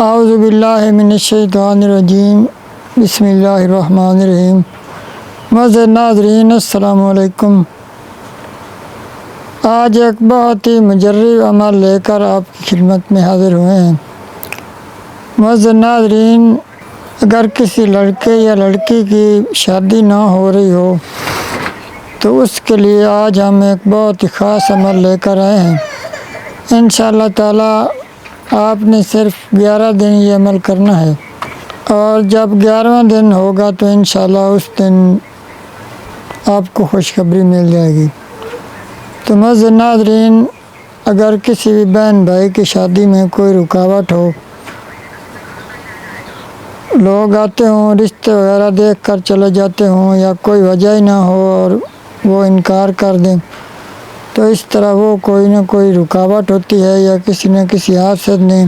اعوذ باللہ من الشیطان الرجیم، بسم اللہ الرحمن الرحیم۔ معزز ناظرین السلام علیکم۔ آج ایک بہت ہی مجرب عمل لے کر آپ کی خدمت میں حاضر ہوئے ہیں۔ معزز ناظرین، اگر کسی لڑکے یا لڑکی کی شادی نہ ہو رہی ہو تو اس کے لیے آج ہم ایک بہت ہی خاص عمل لے کر آئے ہیں۔ انشاءاللہ تعالی آپ نے صرف 11 دن یہ عمل کرنا ہے، اور جب 11واں دن ہوگا تو انشاءاللہ اس دن آپ کو خوشخبری مل جائے گی۔ تو معزز ناظرین، اگر کسی بھی بہن بھائی کی شادی میں کوئی رکاوٹ ہو، لوگ آتے ہوں رشتے وغیرہ دیکھ کر چلے جاتے ہوں، یا کوئی وجہ ہی نہ ہو اور وہ انکار کر دیں، تو اس طرح وہ کوئی نہ کوئی رکاوٹ ہوتی ہے، یا کسی نہ کسی حاسد نے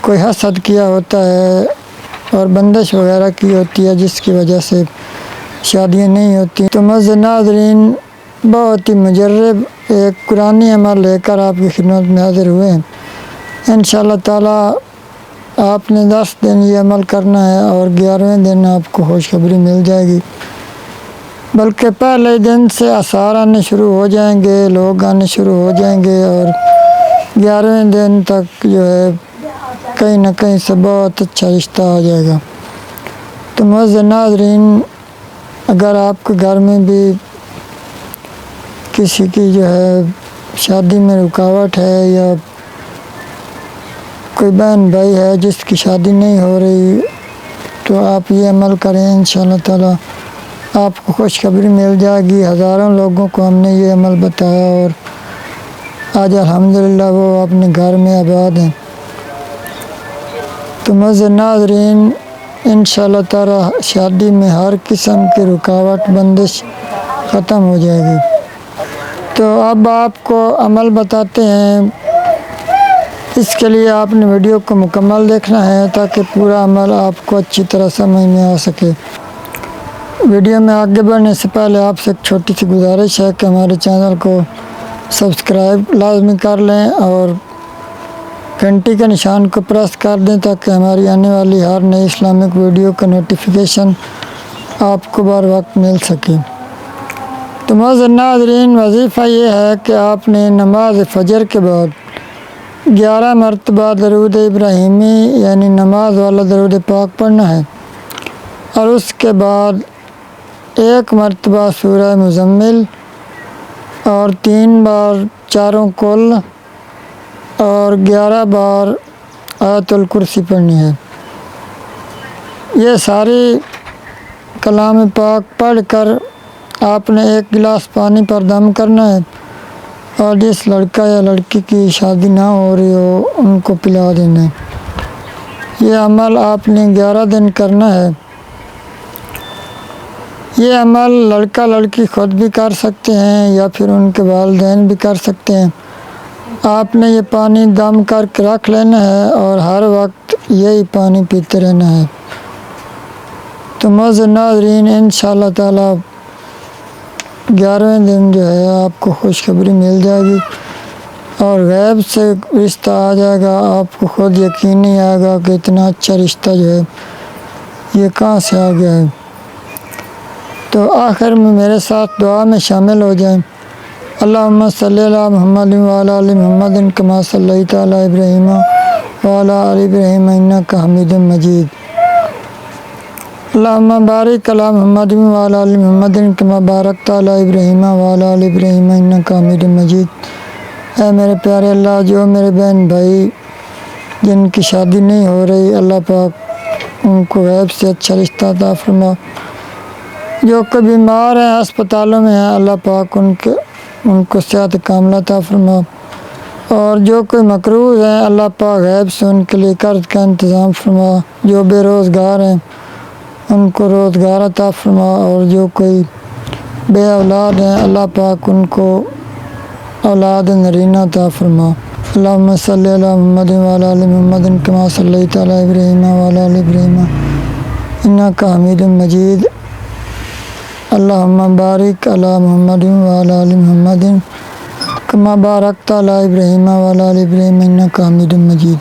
کوئی حسد کیا ہوتا ہے اور بندش وغیرہ کی ہوتی ہے، جس کی وجہ سے شادیاں نہیں ہوتی۔ تو معزز ناظرین، بہت ہی مجرب ایک قرآنی عمل لے کر آپ کی خدمت میں حاضر ہوئے ہیں۔ انشاءاللہ تعالی آپ نے 10 دن یہ عمل کرنا ہے، اور 11ویں دن آپ کو خوشخبری مل جائے گی، بلکہ پہلے دن سے آثار آنے شروع ہو جائیں گے، لوگ آنے شروع ہو جائیں گے، اور 11ویں دن تک جو ہے کہیں نہ کہیں سے بہت اچھا رشتہ آ جائے گا۔ تو معزز ناظرین، اگر آپ کے گھر میں بھی کسی کی جو ہے شادی میں رکاوٹ ہے، یا کوئی بہن بھائی ہے جس کی شادی نہیں ہو رہی، تو آپ یہ عمل کریں، انشاءاللہ تعالی آپ کو خوشخبری مل جائے گی۔ ہزاروں لوگوں کو ہم نے یہ عمل بتایا، اور آج الحمدللہ وہ اپنے گھر میں آباد ہیں۔ تو معزز ناظرین، انشاءاللہ تعالی شادی میں ہر قسم کی رکاوٹ بندش ختم ہو جائے گی۔ تو اب آپ کو عمل بتاتے ہیں، اس کے لیے آپ نے ویڈیو کو مکمل دیکھنا ہے تاکہ پورا عمل آپ کو اچھی طرح سمجھ میں آ سکے۔ ویڈیو میں آگے بڑھنے سے پہلے آپ سے ایک چھوٹی سی گزارش ہے کہ ہمارے چینل کو سبسکرائب لازمی کر لیں، اور گھنٹی کے نشان کو پریس کر دیں تاکہ ہماری آنے والی ہر نئی اسلامک ویڈیو کا نوٹیفیکیشن آپ کو بر وقت مل سکے۔ تو معزز ناظرین، وظیفہ یہ ہے کہ آپ نے نماز فجر کے بعد 11 مرتبہ درود ابراہیمی یعنی نماز والا درود پاک پڑھنا ہے، اور اس کے بعد 1 مرتبہ سورہ مزمل، اور 3 بار چاروں کل، اور 11 بار آیت الکرسی پڑھنی ہے۔ یہ ساری کلام پاک پڑھ کر آپ نے 1 گلاس پانی پر دم کرنا ہے، اور جس لڑکا یا لڑکی کی شادی نہ ہو رہی ہو ان کو پلا دینا ہے۔ یہ عمل آپ نے 11 دن کرنا ہے۔ یہ عمل لڑکا لڑکی خود بھی کر سکتے ہیں، یا پھر ان کے والدین بھی کر سکتے ہیں۔ آپ نے یہ پانی دم کر کے رکھ لینا ہے، اور ہر وقت یہی پانی پیتے رہنا ہے۔ تو معزز ناظرین، انشاءاللہ تعالی 11ویں دن جو ہے آپ کو خوشخبری مل جائے گی، اور غیب سے رشتہ آ جائے گا۔ آپ کو خود یقین نہیں آئے گا کہ اتنا اچھا رشتہ جو ہے یہ کہاں سے آ گیا ہے۔ تو آخر میں میرے ساتھ دعا میں شامل ہو جائیں۔ اللہم صلی علی محمد وعلی آل محمد کما صلیت علی ابراہیم وعلی آل ابراہیم انک حمید مجید۔ اللہم بارک علی محمد وعلی آل محمد کما بارکت علی ابراہیم وعلی آل ابراہیم انک حمید مجید۔ اے میرے پیارے اللہ، جو میرے بہن بھائی جن کی شادی نہیں ہو رہی، اللہ پاک ان کو غیب سے اچھا رشتہ عطا فرما۔ جو کہ بیمار ہیں، ہسپتالوں میں ہیں، اللہ پاک ان کو صحت کاملہ عطا فرما۔ اور جو کوئی مقروض ہیں، اللہ پاک غیب سے ان کے لیے قرض کا انتظام فرما۔ جو بے روزگار ہیں ان کو روزگار عطا فرما، اور جو کوئی بے اولاد ہیں، اللہ پاک ان کو اولاد نرینہ عطا فرما۔ اللہم صلی علی محمد وعلی آل محمد کما صلیت علی ابراہیم وعلی آل ابراہیم انک حمید مجید۔ اللہم بارک علی محمد وعلی آل محمد کما بارکت علی ابراہیم وعلی آل ابراہیم انک حمید مجید۔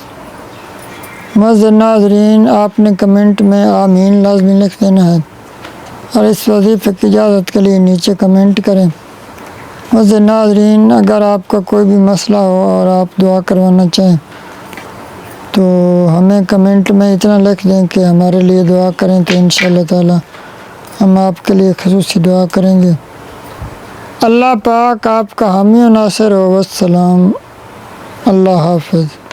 معزز ناظرین، آپ نے کمنٹ میں آمین لازمی لکھ دینا ہے اور اس وظیفے کی اجازت کے لیے نیچے کمنٹ کریں۔ معزز ناظرین، اگر آپ کا کوئی بھی مسئلہ ہو اور آپ دعا کروانا چاہیں تو ہمیں کمنٹ میں اتنا لکھ دیں کہ ہمارے لیے دعا کریں، تو انشاءاللہ تعالی ہم آپ کے لیے خصوصی دعا کریں گے۔ اللہ پاک آپ کا حامی و ناصر ہو۔ والسلام، اللہ حافظ۔